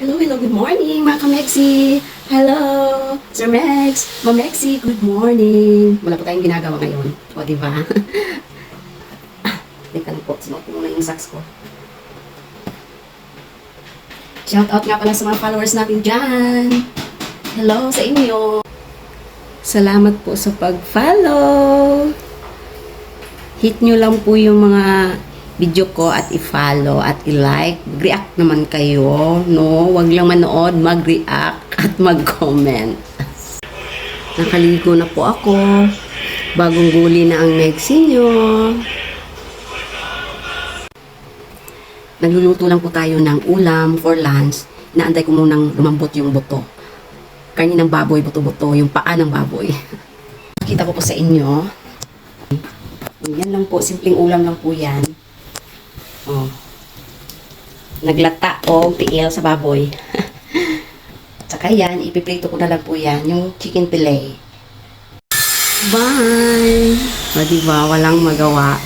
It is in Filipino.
Hello, hello, good morning mga ka-Mexi. Hello, Sir Mex, Ma-Mexi, good morning. Wala po tayong ginagawa ngayon. O, diba? Teka lang po, sinuot ko muna yung socks ko. Shout out nga pala sa mga followers natin dyan. Hello sa inyo. Salamat po sa pag-follow. Hit nyo lang po yung mga video ko at i-follow at i-like. Mag-react naman kayo, no? Huwag lang manood, mag-react at mag-comment. Nakaligo na po ako. Bagong guli na ang Mexi nyo. Nagluluto lang po tayo ng ulam for lunch. Inaantay ko munang lumambot yung buto. Karni ng baboy, buto-buto, yung paa ng baboy. Nakita ko po sa inyo. Yan lang po, simpleng ulam lang po yan. Oh. Naglata o tiil sa baboy. Tsaka yan, ipiprito ko na lang po yan, yung chicken fillet. Bye! O diba, walang magawa.